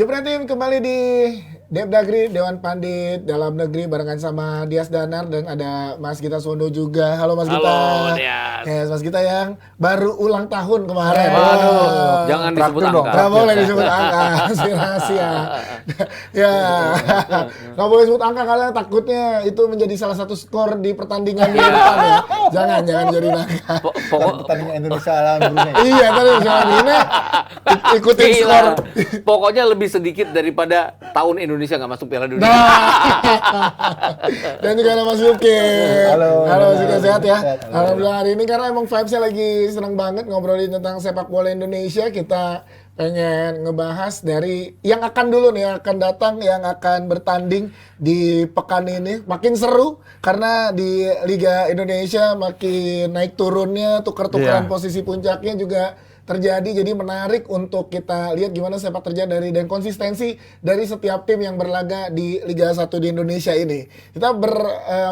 Jepret Tim kembali di Depdagri, Dewan Pandit Dalam Negeri barengan sama Dias Danar dan ada Mas Gita Sondo juga. Halo Mas Gita. Halo Dias. Yes, Mas Gita yang baru ulang tahun kemarin. Waduh, jangan disebut angka. Nggak boleh disebut angka, rahasia. Ya, nggak boleh disebut angka karena takutnya itu menjadi salah satu skor di pertandingan minggu depan ya. Jangan jadi angka. Pertandingan Indonesia lawan Brunei. Iya, tadi lawan Brunei ikutin Gila. skor. Pokoknya lebih sedikit daripada tahun Indonesia nggak masuk Piala Dunia. Dan juga ada Mas Yuki. Halo. Mas Yuki, sehat ya? Sehat. Alhamdulillah hari ini karena emang vibes-nya lagi seneng banget ngobrolin tentang sepak bola Indonesia. Kita pengen ngebahas dari yang akan dulu nih, yang akan datang, yang akan bertanding di pekan ini. Makin seru karena di Liga Indonesia makin naik turunnya, tukar-tukaran posisi puncaknya juga terjadi, jadi menarik untuk kita lihat gimana sepak terjang dan konsistensi dari setiap tim yang berlaga di Liga 1 di Indonesia ini. Kita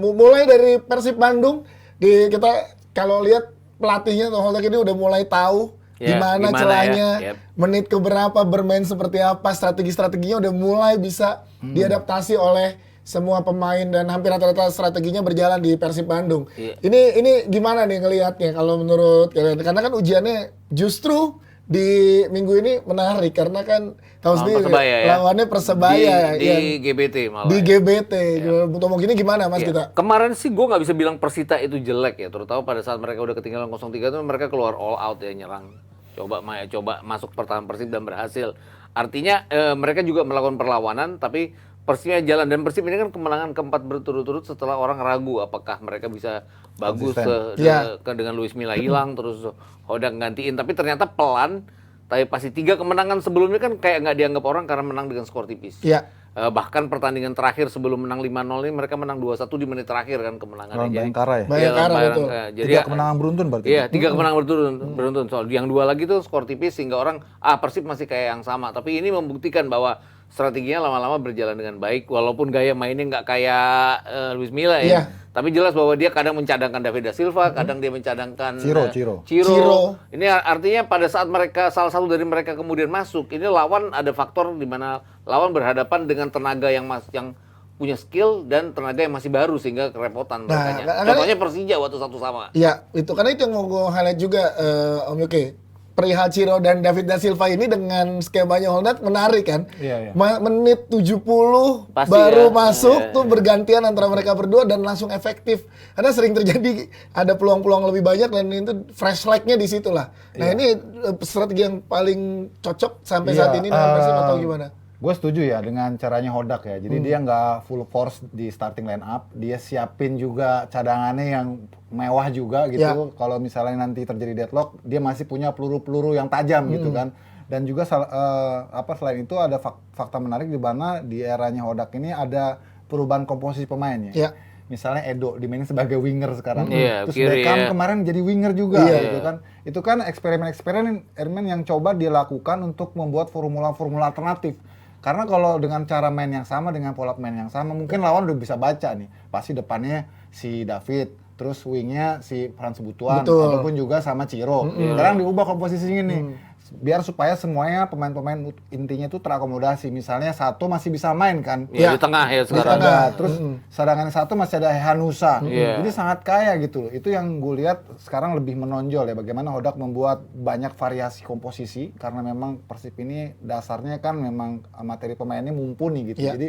mulai dari Persib Bandung, kita kalau lihat pelatihnya Holdak ini udah mulai tahu gimana celahnya, menit keberapa bermain seperti apa, strategi-strateginya udah mulai bisa diadaptasi oleh semua pemain dan hampir rata-rata strateginya berjalan di Persib Bandung. Ini gimana nih ngelihatnya kalau menurut kalian? Karena kan ujiannya justru di minggu ini menarik karena kan tahu sendiri lawannya Persebaya di GBT malah. Di GBT. Untuk mau gini gimana Mas kita? Kemarin sih gue nggak bisa bilang Persita itu jelek ya, terutama pada saat mereka udah ketinggalan 0-3 itu mereka keluar all out ya, nyerang. Coba masuk pertahanan Persib dan berhasil. Artinya mereka juga melakukan perlawanan tapi Persibnya jalan, dan Persib ini kan kemenangan keempat berturut-turut setelah orang ragu apakah mereka bisa bagus dengan Luis Milla hilang terus Hodak gantiin, tapi ternyata pelan. Tapi pasti 3 kemenangan sebelumnya kan kayak nggak dianggap orang karena menang dengan skor tipis. Bahkan pertandingan terakhir sebelum menang 5-0 ini mereka menang 2-1 di menit terakhir kan kemenangannya. Bayangkara ya? Bayangkara betul. Jadi 3 kemenangan beruntun berarti? Iya, 3 kemenangan beruntun. Soal yang 2 lagi tuh skor tipis sehingga orang, Persib masih kayak yang sama. Tapi ini membuktikan bahwa strateginya lama-lama berjalan dengan baik. Walaupun gaya mainnya nggak kayak Luis Milla ya. Tapi jelas bahwa dia kadang mencadangkan David da Silva, kadang dia mencadangkan Ciro. Ini artinya pada saat salah satu dari mereka kemudian masuk, ini lawan ada faktor di mana lawan berhadapan dengan tenaga yang punya skill dan tenaga yang masih baru sehingga kerepotan mereka. Contohnya Persija waktu 1-1. Iya, itu karena itu yang mau gue highlight juga Om Yuki. Perihal Ciro dan David da Silva ini dengan skemanya Holdat menarik kan. Menit 70 pasti baru masuk tuh bergantian antara mereka berdua dan langsung efektif. Karena sering terjadi ada peluang-peluang lebih banyak dan itu fresh leg-nya di situ lah. Nah ini strategi yang paling cocok sampai saat ini dengan Persib atau gimana? Gue setuju ya dengan caranya Hodak ya. Jadi dia nggak full force di starting line up, dia siapin juga cadangannya yang mewah juga gitu. Kalau misalnya nanti terjadi deadlock, dia masih punya peluru-peluru yang tajam gitu kan. Dan juga selain itu ada fakta menarik di mana di eranya Hodak ini ada perubahan komposisi pemainnya. Misalnya Edo dimainin sebagai winger sekarang. Terus Beckham kemarin jadi winger juga gitu kan. Itu kan eksperimen yang coba dilakukan untuk membuat formula-formula alternatif. Karena kalau dengan cara main yang sama, dengan pola main yang sama, mungkin lawan udah bisa baca nih. Pasti depannya si David, terus wingnya si Frans Butuan, ataupun juga sama Ciro. Sekarang diubah komposisinya nih. Biar supaya semuanya pemain-pemain intinya itu terakomodasi. Misalnya satu masih bisa main kan. Di tengah ya sekarang. Terus cadangan satu masih ada Hanusa. Jadi sangat kaya gitu. Itu yang gue lihat sekarang lebih menonjol ya. Bagaimana Hodak membuat banyak variasi komposisi. Karena memang Persib ini dasarnya kan memang materi pemainnya mumpuni gitu. Jadi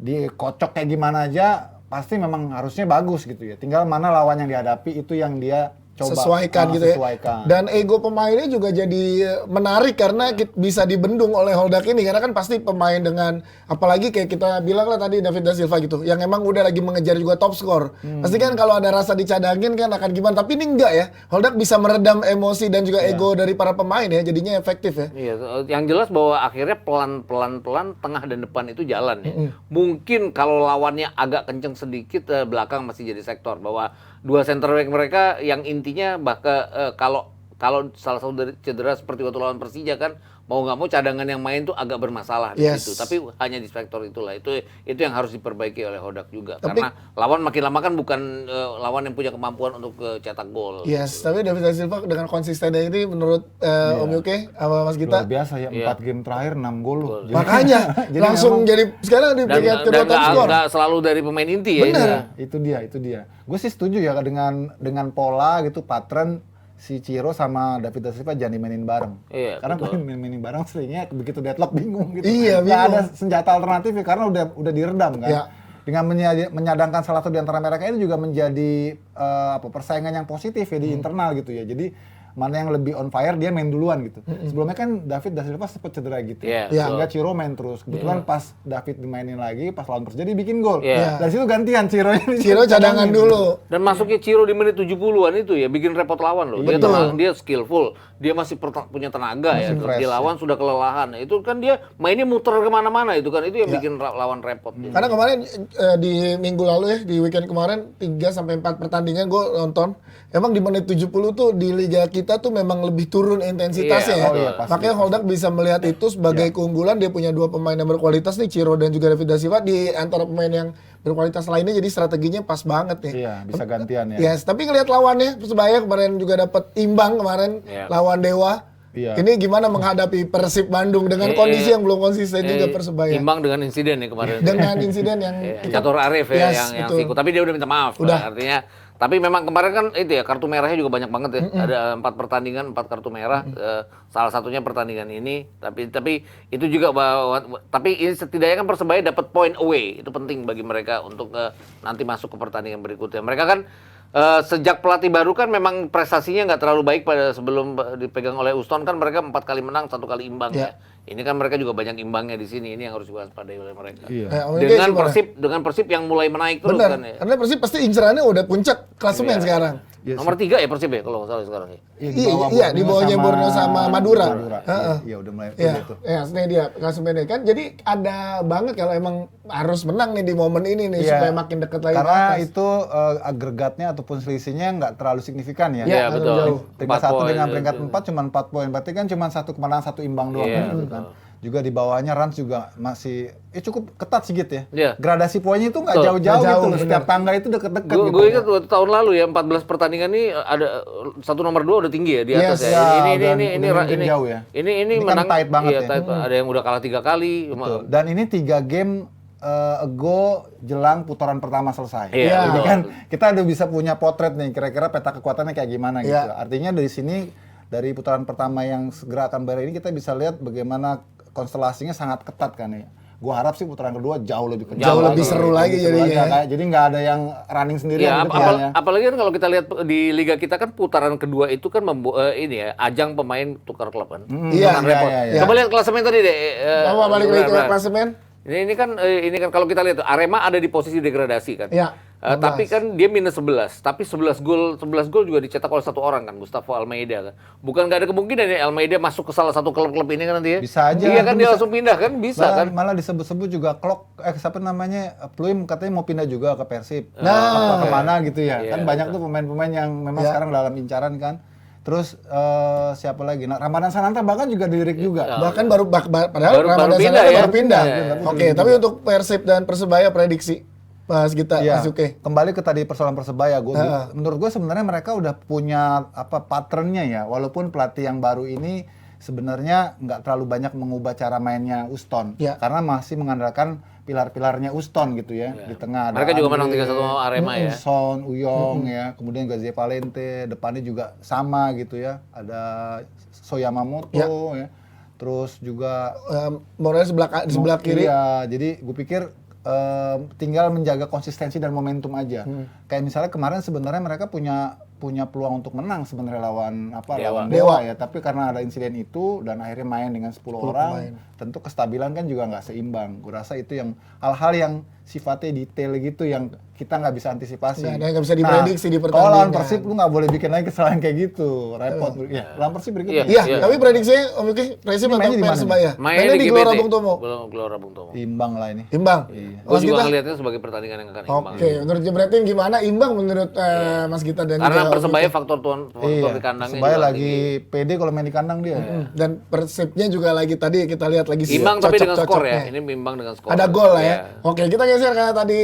dikocok kayak gimana aja pasti memang harusnya bagus gitu ya. Tinggal mana lawan yang dihadapi itu yang dia coba sesuaikan gitu ya. Dan ego pemainnya juga jadi menarik karena bisa dibendung oleh Holdak ini karena kan pasti pemain dengan apalagi kayak kita bilang lah tadi David da Silva gitu yang emang udah lagi mengejar juga top score. Pasti kan kalau ada rasa dicadangin kan akan gimana, tapi ini enggak ya. Holdak bisa meredam emosi dan juga ego dari para pemain ya, jadinya efektif ya. Yang jelas bahwa akhirnya pelan tengah dan depan itu jalan ya. Mungkin kalau lawannya agak kenceng sedikit belakang masih jadi sektor, bahwa 2 center back mereka yang intinya kalau kalau salah satu dari cedera seperti waktu lawan Persija kan mau nggak mau cadangan yang main tuh agak bermasalah di Yes. situ. Tapi hanya di sektor itulah. Itu yang harus diperbaiki oleh Hodak juga. Karena lawan makin lama kan bukan lawan yang punya kemampuan untuk cetak gol. Yes, tapi David da Silva dengan konsistennya ini menurut Om Yuke sama Mas Gita Luar biasa ya, 4 game terakhir 6 gol loh. makanya Jadi langsung memang- jadi sekarang di peringkat kedua top skor. nggak selalu dari pemain inti ya. Benar. Ini. Itu dia. Gue sih setuju ya dengan pola gitu, pattern si Ciro sama David da Silva jangan dimainin bareng. Iya, Karena betul. mainin bareng seringnya begitu deadlock bingung gitu. Iya, Nggak bingung. ada senjata alternatif ya, karena udah diredam kan. Iya. Dengan menyadangkan salah satu di antara mereka ini juga menjadi persaingan yang positif ya di internal gitu ya. Jadi mana yang lebih on fire dia main duluan gitu. Sebelumnya kan David da Silva sempat cedera gitu. Iya, Iya. Sehingga Ciro main terus. Kebetulan pas David dimainin lagi, pas lawan Persija dia bikin gol. Iya. Dari situ gantian Cironya. Ciro cadangan dulu. Dan masuknya Ciro di menit 70-an itu ya bikin repot lawan loh. Dia Betul. dia skillful, dia masih punya tenaga ya. Masih fresh, Dia lawan sudah kelelahan. Itu kan dia mainnya muter kemana-mana itu kan. Itu yang bikin lawan repot. gitu. Karena kemarin di minggu lalu ya, di weekend kemarin 3-4 pertandingan gue nonton. Emang di menit 70 tuh di liga kita tuh memang lebih turun intensitasnya Iya, ya. oh iya, pasti, Makanya Holdak bisa melihat itu sebagai keunggulan. Dia punya dua pemain yang berkualitas nih, Ciro dan juga David da Silva. Di antara pemain yang berkualitas lainnya, jadi strateginya pas banget nih. Iya, bisa gantian ya. Yes, tapi ngelihat lawannya Persebaya kemarin juga dapat imbang kemarin Iya. lawan Dewa. Iya. Ini gimana menghadapi Persib Bandung dengan kondisi yang belum konsisten juga Persebaya. Imbang dengan insiden ya kemarin. Dengan insiden yang Catur Arif ya Yes, yang betul. sikut. Tapi dia udah minta maaf. Udah. Artinya tapi memang kemarin kan itu ya kartu merahnya juga banyak banget ya. Ada 4 pertandingan, 4 kartu merah. Salah satunya pertandingan ini. Tapi itu juga tapi ini setidaknya kan Persebaya dapat point away. Itu penting bagi mereka untuk nanti masuk ke pertandingan berikutnya. Mereka kan sejak pelatih baru kan memang prestasinya nggak terlalu baik pada sebelum dipegang oleh Uston kan mereka 4 kali menang, 1 kali imbang ya. Ini kan mereka juga banyak imbangnya di sini. Ini yang harus diwaspadai oleh mereka. Iya. Om Yuke Dengan gimana? Persib yang mulai menaik terus Benar. kan ya. Karena Persib pasti incerannya udah puncak klasemen sekarang. Iya, Nomor 3 ya Persib ya kalau nggak salah sekarang ya. Iya, di bawahnya Borneo sama Madura. Heeh. Iya, udah mulai Ya, itu. ini dia klasemennya kan. Jadi ada banget kalau emang harus menang nih di momen ini nih Iya. supaya makin dekat lagi ke Karena atas. itu agregatnya ataupun selisihnya nggak terlalu signifikan ya. Iya, Iya betul. jauh. Peringkat 4 1 poin, dengan ya, peringkat itu. 4 cuma 4 poin. Berarti kan cuma 1 kemenangan 1 imbang doang Iya, kan, gitu kan. Juga di bawahnya Rans juga masih cukup ketat sih gitu ya. Iya. Gradasi poinnya itu nggak Betul. jauh-jauh Nggak gitu jauh, loh. bener. Setiap tangga itu deket-deket gitu. Gue ingat waktu tahun lalu ya 14 pertandingan nih ada 1 nomor 2 udah tinggi ya di atas Yes, ya. ya, Ini udah makin jauh ya. Ini Ini kan menang tight banget iya, ya. tight. Ada yang udah kalah 3 kali. Betul. Dan ini 3 game ago jelang putaran pertama selesai. Iya, Jadi betul. kan kita udah bisa punya potret nih kira-kira peta kekuatannya kayak gimana gitu. Iya. Artinya dari sini dari putaran pertama yang segera akan berakhir ini kita bisa lihat bagaimana konstelasinya sangat ketat kan ya. Gua harap sih putaran kedua jauh lebih ketat. Jauh lebih seru lagi jadinya ya. Kayak, jadi nggak ada yang running sendiri Ya, gitu ya. apalagi kan kalau kita lihat di liga kita kan putaran kedua itu kan ini ya ajang pemain tukar klub kan. Iya, Jangan iya, repot. iya, iya. Coba lihat klasemen tadi deh. Coba balik lagi ke Bram. klasemen. Ini kan kalau kita lihat Arema ada di posisi degradasi kan. Iya. Tapi kan dia minus 11, tapi 11 gol juga dicetak oleh 1 orang kan, Gustavo Almeida kan. Bukan nggak ada kemungkinan ya Almeida masuk ke salah satu klub-klub ini kan nanti ya. Bisa aja. Iya kan dia Bisa. langsung pindah kan, bisa kan. Malah disebut-sebut juga siapa namanya Pluim katanya mau pindah juga ke Persib. Nah. Apa kemana gitu ya. Iya, Kan banyak tuh pemain-pemain yang memang sekarang dalam incaran kan. Terus siapa lagi? Nah, Ramadan Sananta bahkan juga dilirik juga. Bahkan padahal Baru Ramadan pindah Sananta ya. baru pindah. Iya. Oke, tapi untuk Persib dan Persebaya prediksi Mas Gita, Iya. Mas Yuke. Kembali ke tadi persoalan Persebaya, menurut gue sebenarnya mereka udah punya patternnya ya. Walaupun pelatih yang baru ini sebenarnya nggak terlalu banyak mengubah cara mainnya Uston, Iya. karena masih mengandalkan pilar-pilarnya Uston gitu ya. Di tengah ada Mereka juga menang Andre, 3-1 Arema ya. Son, Uyong ya, kemudian Gazie Valente, depannya juga sama gitu ya. Ada Soyamamoto ya. Terus juga Morales di sebelah kiri. Iya, jadi gue pikir tinggal menjaga konsistensi dan momentum aja. Kayak misalnya kemarin sebenarnya mereka punya peluang untuk menang sebenarnya lawan Dewa ya, tapi karena ada insiden itu dan akhirnya main dengan 10 orang, tentu kestabilan kan juga nggak seimbang. Gue rasa itu yang hal-hal yang sifatnya detail gitu yang kita nggak bisa antisipasi. Nggak bisa diprediksi di Kalau lawan pertandingan. Persib lu nggak boleh bikin lagi kesalahan kayak gitu, repot. Ya, lawan Persib berikutnya. Iya, Iya. tapi prediksinya Om Yuki, Persib Ini atau mainnya di mana Persebaya? Mainnya di GBT. Gelora Bung Tomo. Gelora Bung Tomo. Imbang lah ini. Imbang. Gue Mas juga Gita. ngelihatnya sebagai pertandingan yang akan imbang. Oke, menurut Jebretin gimana? Imbang menurut Mas Gita dan Karena juga Om Persebaya Yuki. faktor di kandangnya Persebaya juga lagi pede kalau main di kandang dia. Dan Persibnya juga lagi tadi kita lihat lagi imbang tapi dengan skor cocok-cocoknya. ya. Ini imbang dengan skor. Ada gol lah ya. Iya. Oke, kita geser karena tadi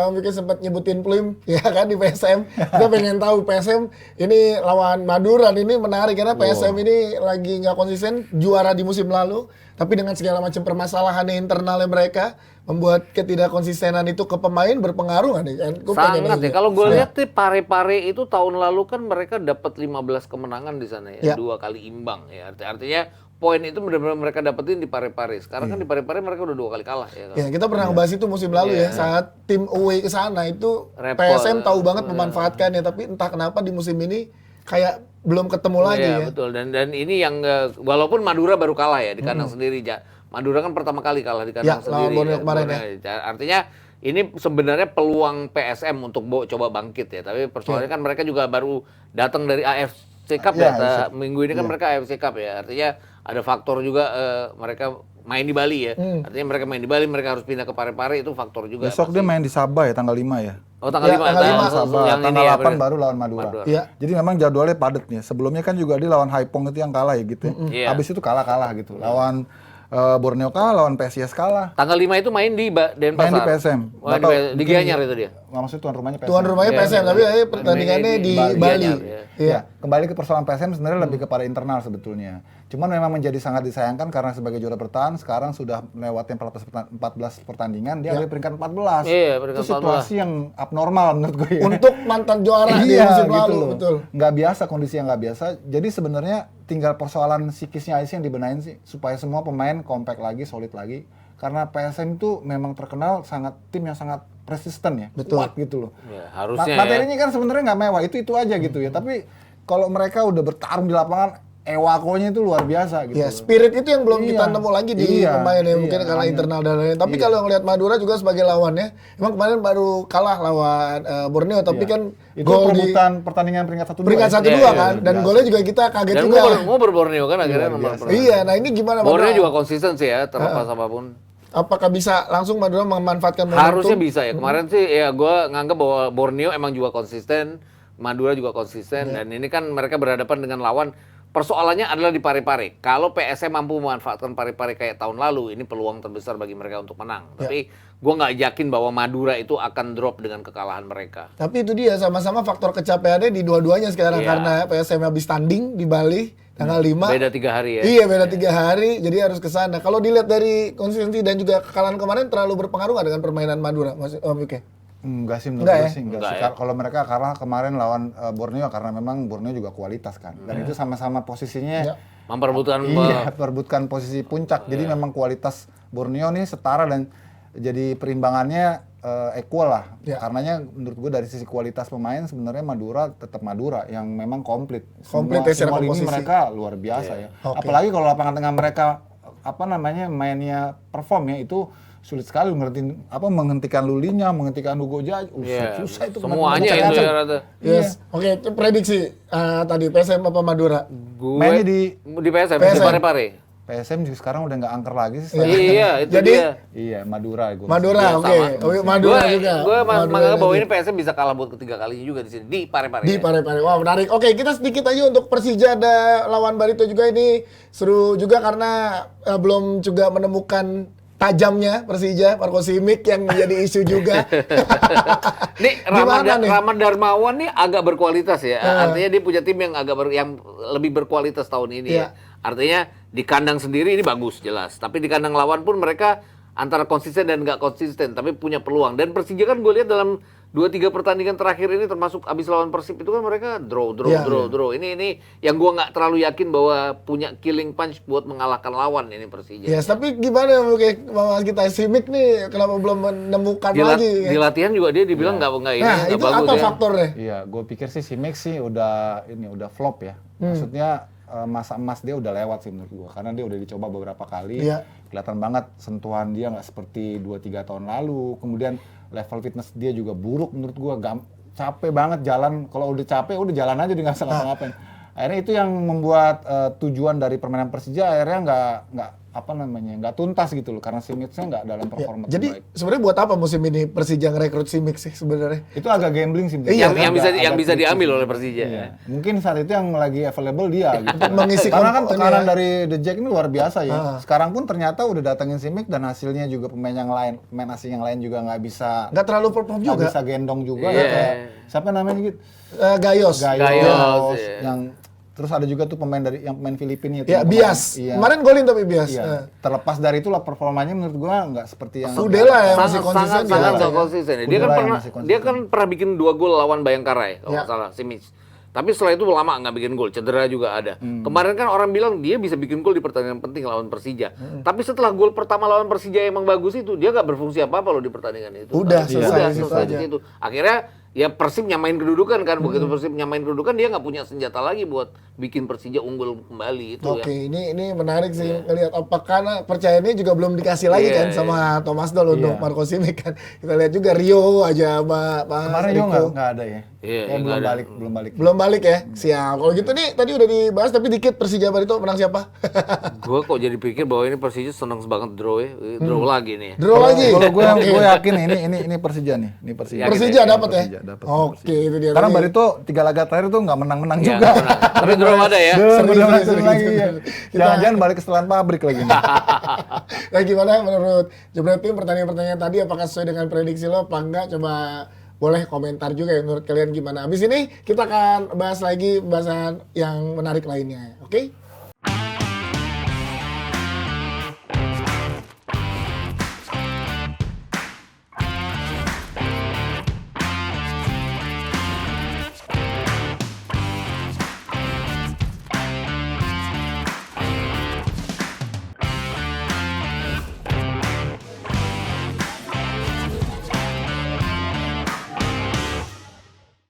Om Yuki sempat nyebutin Pluim ya kan di PSM. Kita pengen tahu PSM ini lawan Madura ini menarik karena PSM ini lagi nggak konsisten, juara di musim lalu, tapi dengan segala macam permasalahan internalnya mereka membuat ketidakkonsistenan itu ke pemain berpengaruh nggak nih? Gua pengen Sangat nanya. ya. Kalau gue lihat sih Pare-Pare itu tahun lalu kan mereka dapat 15 kemenangan di sana Ya. ya, 2 kali imbang ya. Artinya poin itu benar-benar mereka dapetin di Pare-Pare. Sekarang kan di Pare-Pare mereka udah 2 kali kalah ya. Ya, kita pernah ngebahas itu musim lalu ya, saat tim away ke sana itu Repot. PSM tahu banget memanfaatkannya, tapi entah kenapa di musim ini kayak belum ketemu lagi Iya, ya. betul. Dan ini yang walaupun Madura baru kalah ya di kandang sendiri. Madura kan pertama kali kalah di kandang Ya, sendiri. lawan Borneo kemarin Artinya ini sebenarnya peluang PSM untuk coba bangkit ya. Tapi persoalannya kan mereka juga baru datang dari AFC Cup Ya, minggu ini kan mereka AFC Cup ya. Artinya ada faktor juga mereka main di Bali ya. Artinya mereka main di Bali, mereka harus pindah ke Pare-Pare, itu faktor juga. Besok dia main di Sabah ya tanggal 5 ya. Oh, tanggal Ya, 5. tanggal 5. Sabah, tanggal 8 baru lawan Madura. Iya. Jadi memang jadwalnya padat nih. Sebelumnya kan juga dia lawan Haipong itu yang kalah ya gitu. Iya. Habis itu kalah gitu. Lawan Borneo kalah, lawan PSIS kalah. Tanggal 5 itu main di Denpasar. Main di PSM. Oh, di Gianyar itu dia. Nggak, maksudnya tuan rumahnya PSM. Tuan rumahnya Iya, PSM, tapi pertandingannya di Bali. Gianyar, ya. Iya. Ya, kembali ke persoalan PSM sebenarnya lebih kepada internal sebetulnya. Cuman memang menjadi sangat disayangkan karena sebagai juara bertahan sekarang sudah melewati 14 pertandingan, dia ada di peringkat 14. Iya, peringkat Itu situasi yang abnormal menurut gue ya. Untuk mantan juara di musim lalu, loh. betul. Nggak biasa, kondisi yang nggak biasa. Jadi sebenarnya tinggal persoalan psikisnya aja sih yang dibenahin sih supaya semua pemain compact lagi, solid lagi. Karena PSM itu memang terkenal tim yang sangat persisten ya, Betul. kuat gitu loh. Ya, harusnya Materinya kan sebenarnya nggak mewah, itu aja gitu ya. Tapi kalau mereka udah bertarung di lapangan, ewakonya itu luar biasa gitu. Ya, loh. spirit itu yang belum kita Iya. nemu lagi di Iya, pemain ya, iya, mungkin karena hanya- internal dan lain-lain. Tapi iya. kalau ngelihat Madura juga sebagai lawannya, emang kemarin baru kalah lawan Borneo, tapi Iya. kan Itu gol di perebutan pertandingan peringkat 1-2. peringkat ya. 1-2 Iya, kan, iya, dan biasa. golnya juga kita kaget Dan juga. mau berborneo kan akhirnya Luar nomor biasa. pertama. Iya, nah ini gimana Borneo Madura? juga konsisten sih ya, terlepas apapun. Apakah bisa langsung Madura memanfaatkan momentum? Harusnya bisa ya. Kemarin sih ya gue nganggap bahwa Borneo emang juga konsisten, Madura juga konsisten, dan ini kan mereka berhadapan dengan lawan. Persoalannya adalah di Pare-Pare. Kalau PSM mampu memanfaatkan Pare-Pare kayak tahun lalu, ini peluang terbesar bagi mereka untuk menang. Tapi gue nggak yakin bahwa Madura itu akan drop dengan kekalahan mereka. Tapi itu dia sama-sama faktor kecapeannya di dua-duanya sekarang Iya. karena PSM habis tanding di Bali tanggal 5. Beda 3 hari ya. Iya, beda 3 hari, jadi harus ke sana. Kalau dilihat dari konsistensi dan juga kekalahan kemarin terlalu berpengaruh nggak dengan permainan Madura, Mas Om Yuke? Enggak sih menurut Enggak gue ya? sih, enggak Enggak sih. ya? Kalau mereka kalah kemarin lawan Borneo karena memang Borneo juga kualitas kan. Dan itu sama-sama posisinya Iya. Memperebutkan perebutkan posisi puncak. Jadi memang kualitas Borneo nih setara dan jadi perimbangannya equal lah. Iya. Karenanya menurut gue dari sisi kualitas pemain sebenarnya Madura tetap Madura yang memang komplit. Komplit ya secara semua lini komposisi. mereka luar biasa ya. Oke. Apalagi kalau lapangan tengah mereka mainnya perform ya itu sulit sekali menghentikan Lulinya, menghentikan Hugo Jaj. Iya, Susah itu semuanya pemain-pemain itu macam-macam. ya rata. Yes. Oke, itu prediksi tadi PSM apa Madura? Gue Mainnya di PSM, di PSM. Pare-Pare. PSM juga sekarang udah nggak angker lagi sih. Iya, itu Jadi, dia. Iya, Madura. Madura, oke. sama. Madura juga. Gue Madura menganggap bahwa lagi. ini PSM bisa kalah buat ketiga kalinya juga di sini di Pare-Pare. Di Pare-Pare. Wah, menarik. Oke, kita sedikit aja untuk Persija ada lawan Barito juga ini seru juga karena belum juga menemukan tajamnya Persija, Marco Simic yang menjadi isu juga. Nih Gimana nih? Rahmat Darmawan nih agak berkualitas ya. Artinya dia punya tim yang yang lebih berkualitas tahun ini Iya. ya. Artinya di kandang sendiri ini bagus jelas, tapi di kandang lawan pun mereka antara konsisten dan nggak konsisten, tapi punya peluang. Dan Persija kan gue lihat dalam 2-3 pertandingan terakhir ini termasuk abis lawan Persib itu kan mereka draw. Iya. Ini yang gue nggak terlalu yakin bahwa punya killing punch buat mengalahkan lawan ini Persija. Yes, tapi gimana kayak Mas kita Simic nih kenapa belum menemukan lagi? Di latihan juga dia dibilang nggak Nah, nggak itu bagus apa ya. faktornya? Iya, gue pikir sih si Max sih udah flop ya. Maksudnya masa emas dia udah lewat sih menurut gue, karena dia udah dicoba beberapa kali. Iya. Kelihatan banget sentuhan dia nggak seperti 2-3 tahun lalu. Kemudian level fitness dia juga buruk menurut gua. Capek banget jalan, kalau udah capek udah jalan aja dia nggak usah ngapa-ngapain. Akhirnya itu yang membuat tujuan dari permainan Persija akhirnya nggak tuntas gitu loh, karena Simic-nya nggak dalam performa Jadi terbaik. sebenarnya buat apa musim ini Persija ngerekrut Simic sih sebenarnya? Itu agak gambling sih. Iya, yang bisa diambil oleh Persija. Iya. Mungkin saat itu yang lagi available dia gitu. Untuk mengisi Karena kan komponen tekanan ya. dari The Jack ini luar biasa ya. Sekarang pun ternyata udah datengin Simic dan hasilnya juga pemain asing yang lain juga nggak bisa Nggak terlalu perform juga. gendong juga Iya. ya, kayak siapa namanya gitu? Gayos. Gayos, iya. Yang terus ada juga tuh pemain Filipina itu. Ya, pemain- Bias. Iya. Kemarin golin tapi Bias. Iya. Terlepas dari itulah performanya menurut gua nggak seperti yang Udela ya masih Sangat konsisten sangat dia. nggak konsisten. Dia Udela kan yang pernah masih konsisten. dia kan pernah bikin 2 gol lawan Bayangkara ya, kalau Ya. nggak salah Simic. Tapi setelah itu lama nggak bikin gol, cedera juga ada. Kemarin kan orang bilang dia bisa bikin gol di pertandingan penting lawan Persija. Tapi setelah gol pertama lawan Persija emang bagus itu, dia nggak berfungsi apa-apa loh di pertandingan itu. Udah, Udah selesai di situ selesai di aja. situ. Akhirnya ya Persib nyamain kedudukan kan, begitu Persib nyamain kedudukan dia nggak punya senjata lagi buat bikin Persija unggul kembali itu Oke, ya. ini menarik sih lihat apakah percayanya juga belum dikasih lagi Iya, kan sama Thomas Doll untuk Iya. Marco Simic kan. Kita lihat juga Rio aja sama Mas kemarin juga Rico. nggak ada ya. Iya, Ya, belum nggak ada. balik. Belum balik ya? Siap. Kalau gitu nih tadi udah dibahas tapi dikit Persija Barito menang siapa? Gue kok jadi pikir bahwa ini Persija seneng banget draw ya, draw lagi nih. Draw lagi. Kalau gue Oke. yakin ini Persija nih, ini Persija. Yakin Persija dapat ya? Persija dapat. Oke, itu dia. Karena tadi. Barito 3 laga terakhir tuh nggak menang-menang Ya, juga. nggak menang. Tapi draw ada ya. Sering, Udah sering, sering lagi. sering. Ya. Jangan-jangan balik ke setelan pabrik lagi nih. Nah, gimana menurut Jebret Tim pertanyaan-pertanyaan tadi apakah sesuai dengan prediksi lo apa enggak? Coba boleh komentar juga ya menurut kalian gimana. Habis ini kita akan bahas lagi pembahasan yang menarik lainnya. Oke?